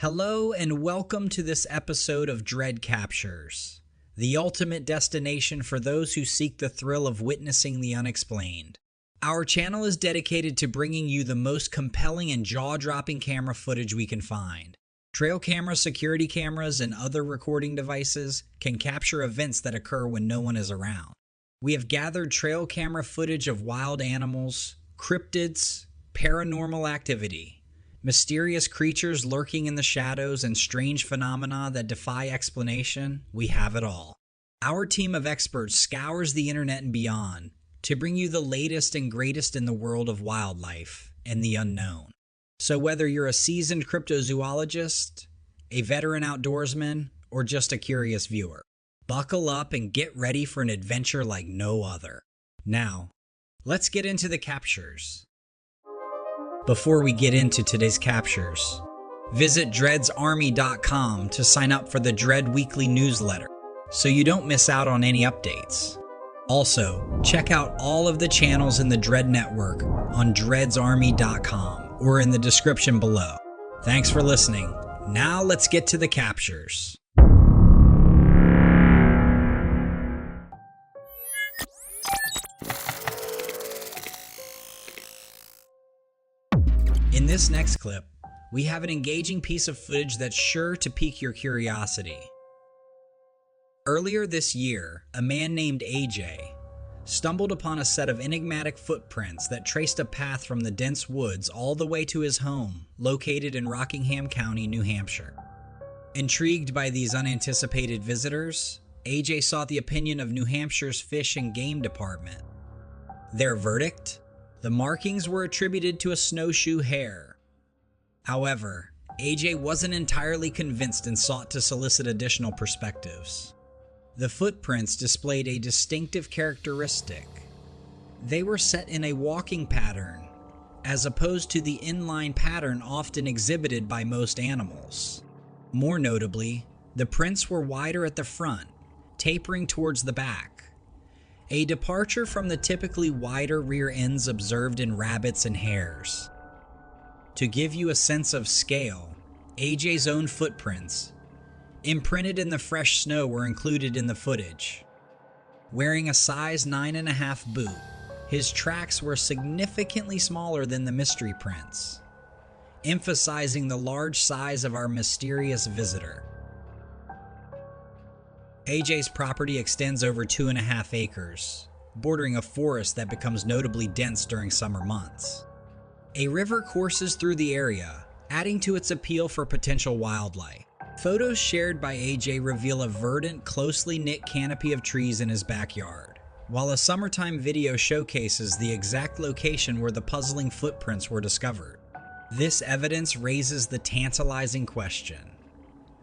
Hello and welcome to this episode of Dread Captures, the ultimate destination for those who seek the thrill of witnessing the unexplained. Our channel is dedicated to bringing you the most compelling and jaw-dropping camera footage we can find. Trail cameras, security cameras, and other recording devices can capture events that occur when no one is around. We have gathered trail camera footage of wild animals, cryptids, paranormal activity, mysterious creatures lurking in the shadows, and strange phenomena that defy explanation. We have it all. Our team of experts scours the internet and beyond to bring you the latest and greatest in the world of wildlife and the unknown. So whether you're a seasoned cryptozoologist, a veteran outdoorsman, or just a curious viewer, buckle up and get ready for an adventure like no other. Now, let's get into the captures. Before we get into today's captures, visit dreadsarmy.com to sign up for the Dread Weekly newsletter so you don't miss out on any updates. Also, check out all of the channels in the Dread Network on dreadsarmy.com or in the description below. Thanks for listening. Now let's get to the captures. In this next clip, we have an engaging piece of footage that's sure to pique your curiosity. Earlier this year, a man named AJ stumbled upon a set of enigmatic footprints that traced a path from the dense woods all the way to his home, located in Rockingham County, New Hampshire. Intrigued by these unanticipated visitors, AJ sought the opinion of New Hampshire's Fish and Game Department. Their verdict? The markings were attributed to a snowshoe hare. However, AJ wasn't entirely convinced and sought to solicit additional perspectives. The footprints displayed a distinctive characteristic. They were set in a walking pattern, as opposed to the inline pattern often exhibited by most animals. More notably, the prints were wider at the front, tapering towards the back. A departure from the typically wider rear ends observed in rabbits and hares. To give you a sense of scale, AJ's own footprints, imprinted in the fresh snow, were included in the footage. Wearing a size 9.5 boot, his tracks were significantly smaller than the mystery prints, emphasizing the large size of our mysterious visitor. AJ's property extends over 2.5 acres, bordering a forest that becomes notably dense during summer months. A river courses through the area, adding to its appeal for potential wildlife. Photos shared by AJ reveal a verdant, closely knit canopy of trees in his backyard, while a summertime video showcases the exact location where the puzzling footprints were discovered. This evidence raises the tantalizing question: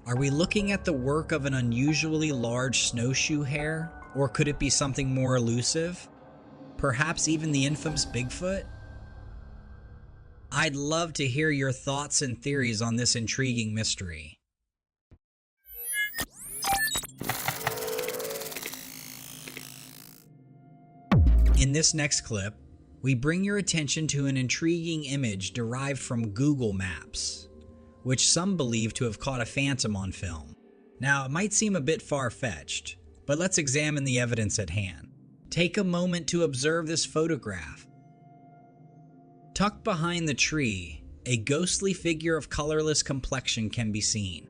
are we looking at the work of an unusually large snowshoe hare, or could it be something more elusive? Perhaps even the infamous Bigfoot? I'd love to hear your thoughts and theories on this intriguing mystery. In this next clip, we bring your attention to an intriguing image derived from Google Maps, which some believe to have caught a phantom on film. Now, it might seem a bit far-fetched, but let's examine the evidence at hand. Take a moment to observe this photograph. Tucked behind the tree, a ghostly figure of colorless complexion can be seen.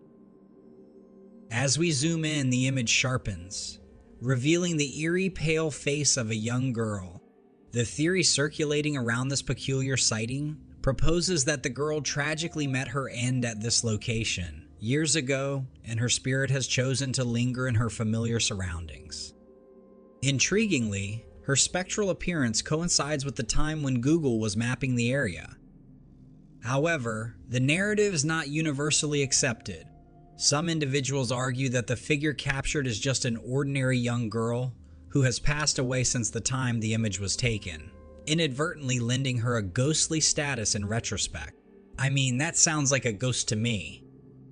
As we zoom in, the image sharpens, revealing the eerie pale face of a young girl. The theory circulating around this peculiar sighting proposes that the girl tragically met her end at this location years ago, and her spirit has chosen to linger in her familiar surroundings. Intriguingly, her spectral appearance coincides with the time when Google was mapping the area. However, the narrative is not universally accepted. Some individuals argue that the figure captured is just an ordinary young girl who has passed away since the time the image was taken, inadvertently lending her a ghostly status in retrospect. I mean, that sounds like a ghost to me.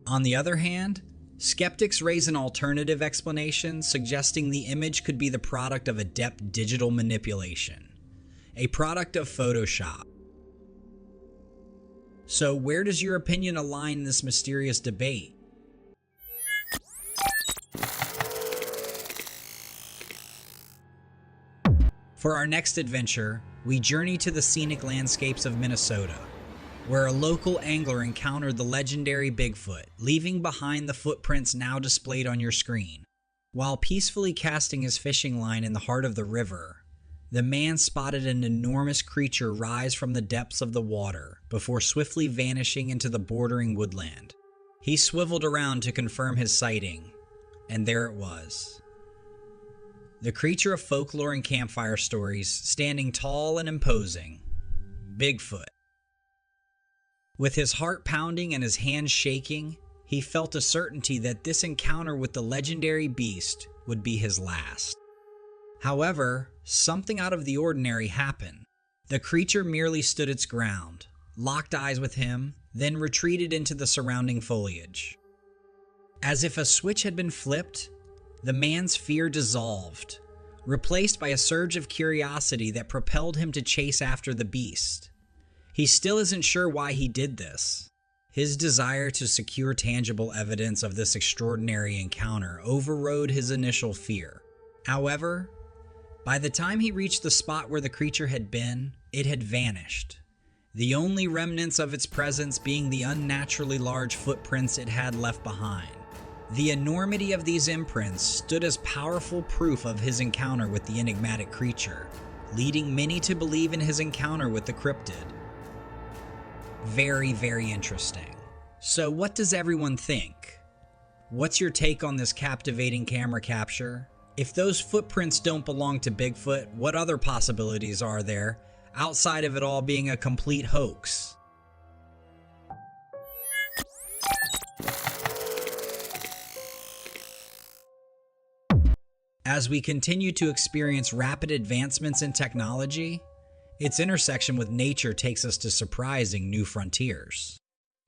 On the other hand, skeptics raise an alternative explanation, suggesting the image could be the product of adept digital manipulation, a product of Photoshop. So where does your opinion align in this mysterious debate? For our next adventure, we journey to the scenic landscapes of Minnesota, where a local angler encountered the legendary Bigfoot, leaving behind the footprints now displayed on your screen. While peacefully casting his fishing line in the heart of the river, the man spotted an enormous creature rise from the depths of the water before swiftly vanishing into the bordering woodland. He swiveled around to confirm his sighting, and there it was. The creature of folklore and campfire stories, standing tall and imposing, Bigfoot. With his heart pounding and his hands shaking, he felt a certainty that this encounter with the legendary beast would be his last. However, something out of the ordinary happened. The creature merely stood its ground, locked eyes with him, then retreated into the surrounding foliage. As if a switch had been flipped, the man's fear dissolved, replaced by a surge of curiosity that propelled him to chase after the beast. He still isn't sure why he did this. His desire to secure tangible evidence of this extraordinary encounter overrode his initial fear. However, by the time he reached the spot where the creature had been, it had vanished, the only remnants of its presence being the unnaturally large footprints it had left behind. The enormity of these imprints stood as powerful proof of his encounter with the enigmatic creature, leading many to believe in his encounter with the cryptid. Very, very interesting. So what does everyone think? What's your take on this captivating camera capture? If those footprints don't belong to Bigfoot, what other possibilities are there outside of it all being a complete hoax? As we continue to experience rapid advancements in technology, its intersection with nature takes us to surprising new frontiers.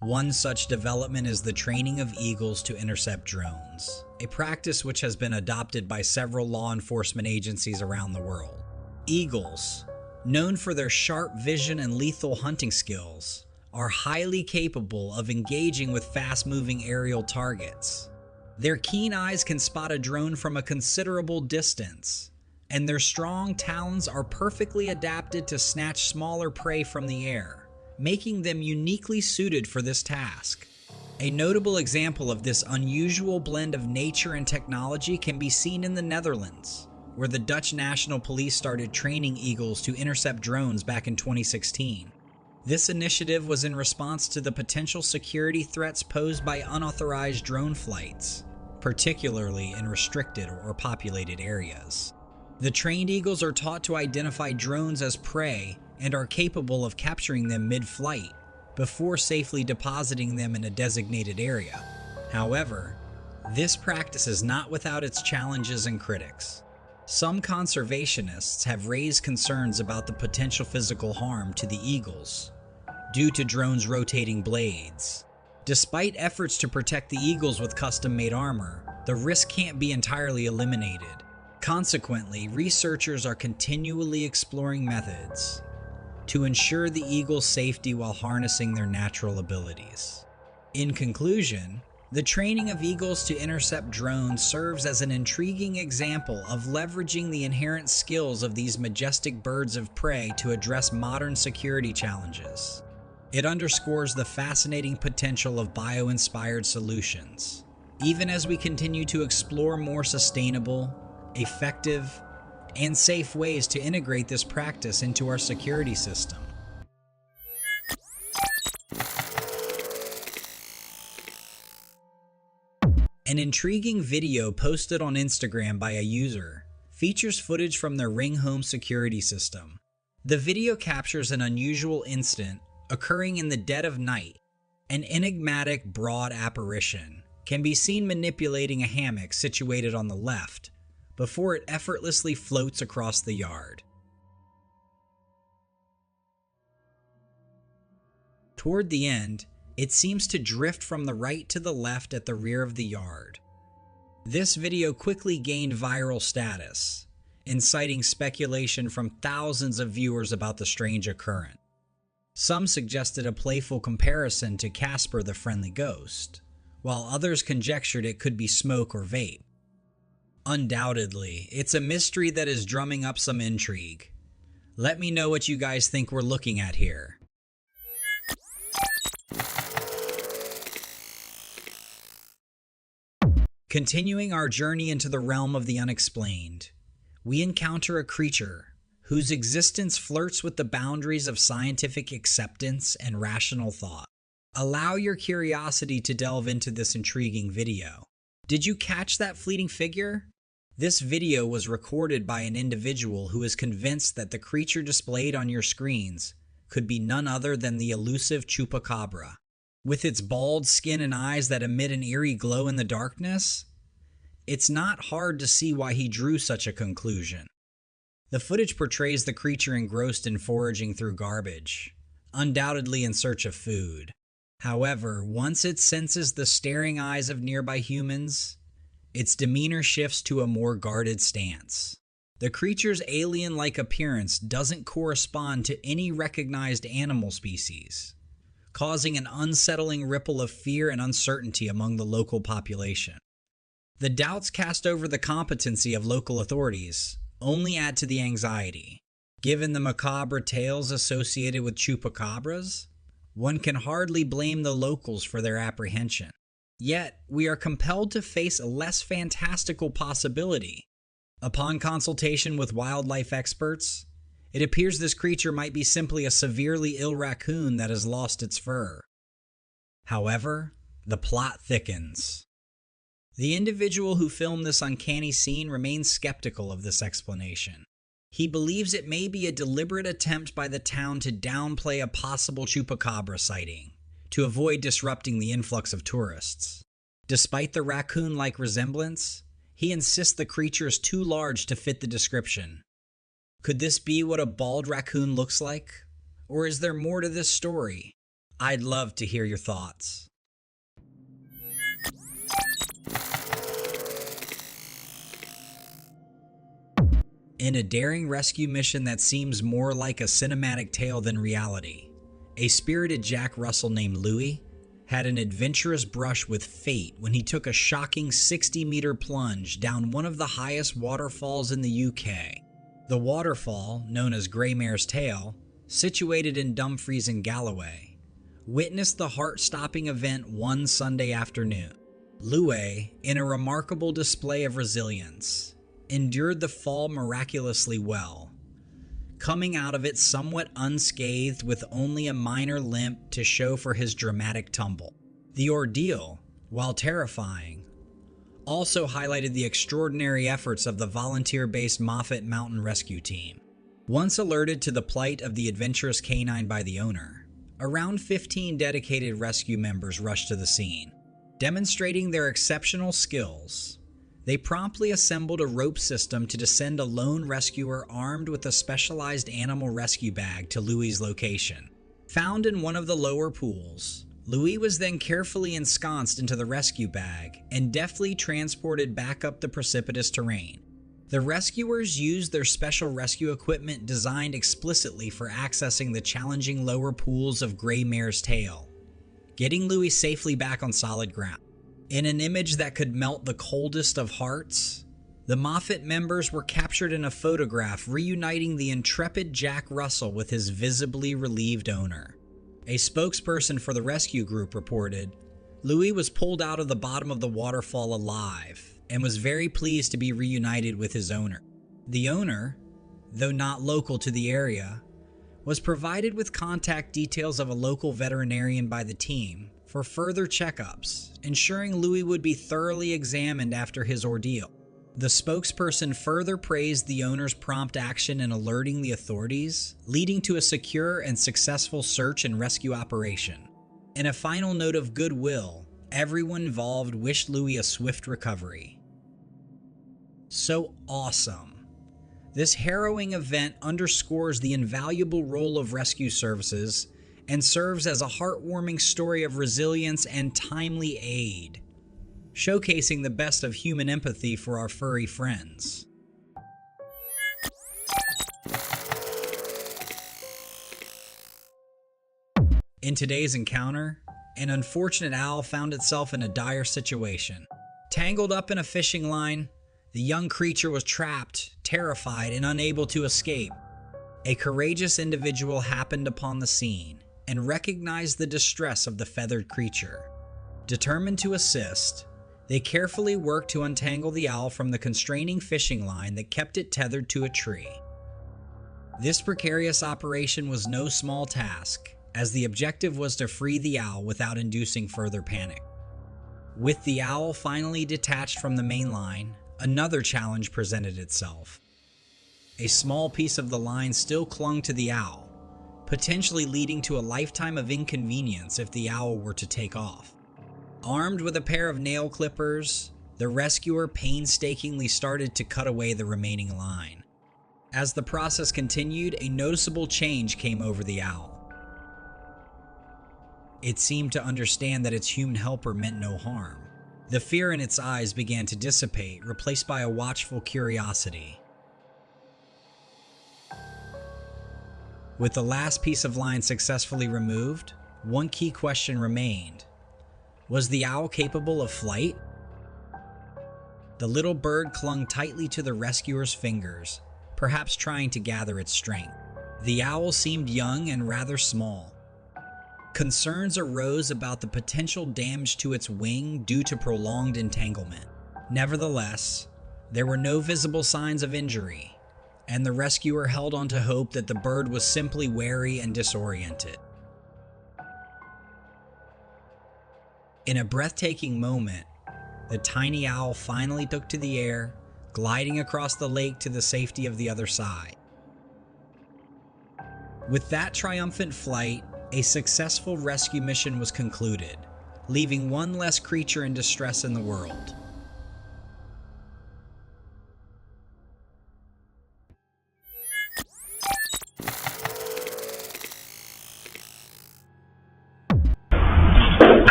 One such development is the training of eagles to intercept drones, a practice which has been adopted by several law enforcement agencies around the world. Eagles, known for their sharp vision and lethal hunting skills, are highly capable of engaging with fast-moving aerial targets. Their keen eyes can spot a drone from a considerable distance, and their strong talons are perfectly adapted to snatch smaller prey from the air, making them uniquely suited for this task. A notable example of this unusual blend of nature and technology can be seen in the Netherlands, where the Dutch National Police started training eagles to intercept drones back in 2016. This initiative was in response to the potential security threats posed by unauthorized drone flights, particularly in restricted or populated areas. The trained eagles are taught to identify drones as prey and are capable of capturing them mid-flight before safely depositing them in a designated area. However, this practice is not without its challenges and critics. Some conservationists have raised concerns about the potential physical harm to the eagles due to drones' rotating blades. Despite efforts to protect the eagles with custom-made armor, the risk can't be entirely eliminated. Consequently, researchers are continually exploring methods to ensure the eagle's safety while harnessing their natural abilities. In conclusion, the training of eagles to intercept drones serves as an intriguing example of leveraging the inherent skills of these majestic birds of prey to address modern security challenges. It underscores the fascinating potential of bio-inspired solutions, even as we continue to explore more sustainable, effective, and safe ways to integrate this practice into our security system. An intriguing video posted on Instagram by a user features footage from their Ring Home security system. The video captures an unusual incident occurring in the dead of night. An enigmatic, broad apparition can be seen manipulating a hammock situated on the left before it effortlessly floats across the yard. Toward the end, it seems to drift from the right to the left at the rear of the yard. This video quickly gained viral status, inciting speculation from thousands of viewers about the strange occurrence. Some suggested a playful comparison to Casper the Friendly Ghost, while others conjectured it could be smoke or vape. Undoubtedly, it's a mystery that is drumming up some intrigue. Let me know what you guys think we're looking at here. Continuing our journey into the realm of the unexplained, we encounter a creature whose existence flirts with the boundaries of scientific acceptance and rational thought. Allow your curiosity to delve into this intriguing video. Did you catch that fleeting figure? This video was recorded by an individual who is convinced that the creature displayed on your screens could be none other than the elusive chupacabra. With its bald skin and eyes that emit an eerie glow in the darkness, it's not hard to see why he drew such a conclusion. The footage portrays the creature engrossed in foraging through garbage, undoubtedly in search of food. However, once it senses the staring eyes of nearby humans, its demeanor shifts to a more guarded stance. The creature's alien-like appearance doesn't correspond to any recognized animal species, causing an unsettling ripple of fear and uncertainty among the local population. The doubts cast over the competency of local authorities only add to the anxiety. Given the macabre tales associated with chupacabras, one can hardly blame the locals for their apprehension. Yet, we are compelled to face a less fantastical possibility. Upon consultation with wildlife experts, it appears this creature might be simply a severely ill raccoon that has lost its fur. However, the plot thickens. The individual who filmed this uncanny scene remains skeptical of this explanation. He believes it may be a deliberate attempt by the town to downplay a possible chupacabra sighting, to avoid disrupting the influx of tourists. Despite the raccoon-like resemblance, he insists the creature is too large to fit the description. Could this be what a bald raccoon looks like? Or is there more to this story? I'd love to hear your thoughts. In a daring rescue mission that seems more like a cinematic tale than reality, a spirited Jack Russell named Louis had an adventurous brush with fate when he took a shocking 60-meter plunge down one of the highest waterfalls in the UK. The waterfall, known as Greymare's Tail, situated in Dumfries and Galloway, witnessed the heart-stopping event one Sunday afternoon. Louis, in a remarkable display of resilience, endured the fall miraculously well, coming out of it somewhat unscathed with only a minor limp to show for his dramatic tumble. The ordeal, while terrifying, also highlighted the extraordinary efforts of the volunteer-based Moffat Mountain Rescue Team. Once alerted to the plight of the adventurous canine by the owner, around 15 dedicated rescue members rushed to the scene. Demonstrating their exceptional skills, they promptly assembled a rope system to descend a lone rescuer armed with a specialized animal rescue bag to Louis's location. Found in one of the lower pools, Louis was then carefully ensconced into the rescue bag and deftly transported back up the precipitous terrain. The rescuers used their special rescue equipment designed explicitly for accessing the challenging lower pools of Greymare's Tail, getting Louis safely back on solid ground. In an image that could melt the coldest of hearts, the Moffat members were captured in a photograph reuniting the intrepid Jack Russell with his visibly relieved owner. A spokesperson for the rescue group reported, "Louis was pulled out of the bottom of the waterfall alive and was very pleased to be reunited with his owner." The owner, though not local to the area, was provided with contact details of a local veterinarian by the team for further checkups, ensuring Louis would be thoroughly examined after his ordeal. The spokesperson further praised the owner's prompt action in alerting the authorities, leading to a secure and successful search and rescue operation. In a final note of goodwill, everyone involved wished Louis a swift recovery. So awesome. This harrowing event underscores the invaluable role of rescue services and serves as a heartwarming story of resilience and timely aid, showcasing the best of human empathy for our furry friends. In today's encounter, an unfortunate owl found itself in a dire situation. Tangled up in a fishing line, the young creature was trapped, terrified, and unable to escape. A courageous individual happened upon the scene and recognized the distress of the feathered creature. Determined to assist, they carefully worked to untangle the owl from the constraining fishing line that kept it tethered to a tree. This precarious operation was no small task, as the objective was to free the owl without inducing further panic. With the owl finally detached from the main line, another challenge presented itself. A small piece of the line still clung to the owl, potentially leading to a lifetime of inconvenience if the owl were to take off. Armed with a pair of nail clippers, the rescuer painstakingly started to cut away the remaining line. As the process continued, a noticeable change came over the owl. It seemed to understand that its human helper meant no harm. The fear in its eyes began to dissipate, replaced by a watchful curiosity. With the last piece of line successfully removed, one key question remained. Was the owl capable of flight? The little bird clung tightly to the rescuer's fingers, perhaps trying to gather its strength. The owl seemed young and rather small. Concerns arose about the potential damage to its wing due to prolonged entanglement. Nevertheless, there were no visible signs of injury, and the rescuer held on to hope that the bird was simply wary and disoriented. In a breathtaking moment, the tiny owl finally took to the air, gliding across the lake to the safety of the other side. With that triumphant flight, a successful rescue mission was concluded, leaving one less creature in distress in the world.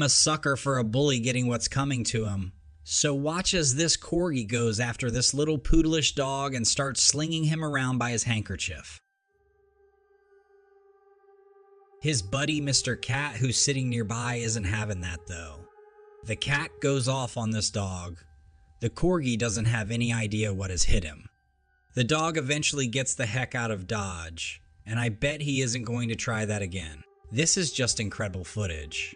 I'm a sucker for a bully getting what's coming to him. So watch as this corgi goes after this little poodleish dog and starts slinging him around by his handkerchief. His buddy Mr. Cat, who's sitting nearby, isn't having that though. The cat goes off on this dog. The corgi doesn't have any idea what has hit him. The dog eventually gets the heck out of Dodge, and I bet he isn't going to try that again. This is just incredible footage.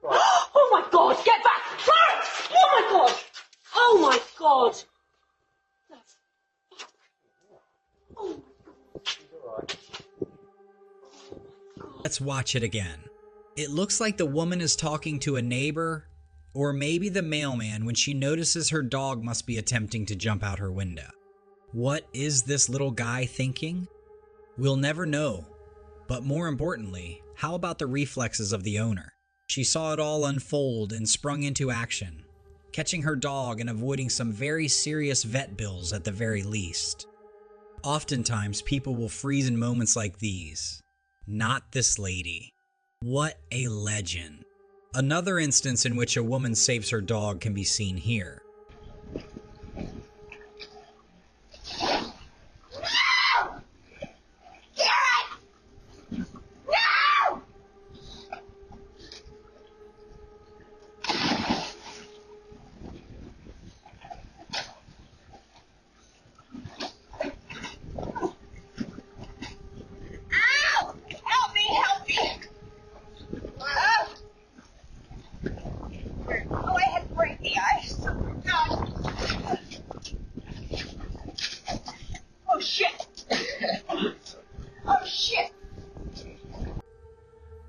Oh my god, get back! Clarence! Oh my god! Oh my god! Oh my god. Let's watch it again. It looks like the woman is talking to a neighbor, or maybe the mailman, when she notices her dog must be attempting to jump out her window. What is this little guy thinking? We'll never know. But more importantly, how about the reflexes of the owner? She saw it all unfold and sprung into action, catching her dog and avoiding some very serious vet bills at the very least. Oftentimes, people will freeze in moments like these. Not this lady. What a legend. Another instance in which a woman saves her dog can be seen here.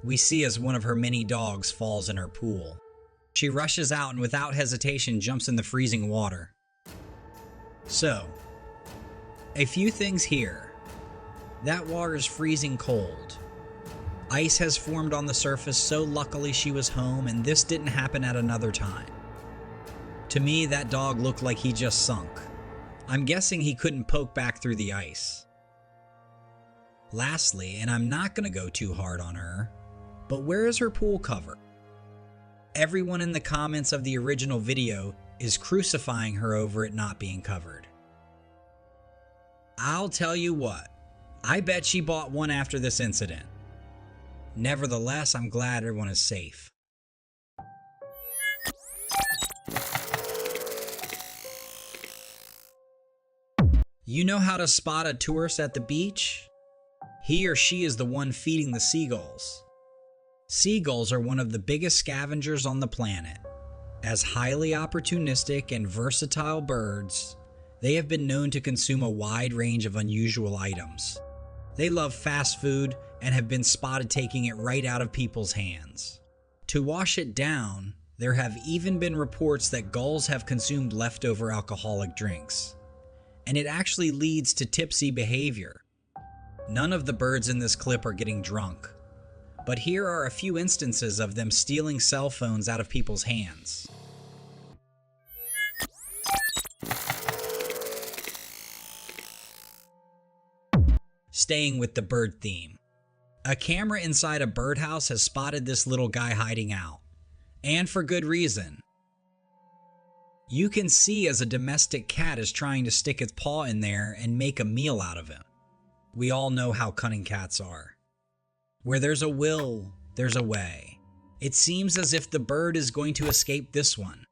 We see as one of her many dogs falls in her pool. She rushes out and without hesitation jumps in the freezing water. So, a few things here. That water is freezing cold. Ice has formed on the surface, so luckily she was home and this didn't happen at another time. To me, that dog looked like he just sunk. I'm guessing he couldn't poke back through the ice. Lastly, and I'm not going to go too hard on her, but where is her pool cover? Everyone in the comments of the original video is crucifying her over it not being covered. I'll tell you what, I bet she bought one after this incident. Nevertheless, I'm glad everyone is safe. You know how to spot a tourist at the beach? He or she is the one feeding the seagulls. Seagulls are one of the biggest scavengers on the planet. As highly opportunistic and versatile birds, they have been known to consume a wide range of unusual items. They love fast food and have been spotted taking it right out of people's hands. To wash it down, there have even been reports that gulls have consumed leftover alcoholic drinks. And it actually leads to tipsy behavior. None of the birds in this clip are getting drunk, but here are a few instances of them stealing cell phones out of people's hands. Staying with the bird theme, a camera inside a birdhouse has spotted this little guy hiding out, and for good reason. You can see as a domestic cat is trying to stick its paw in there and make a meal out of him. We all know how cunning cats are. Where there's a will, there's a way. It seems as if the bird is going to escape this one.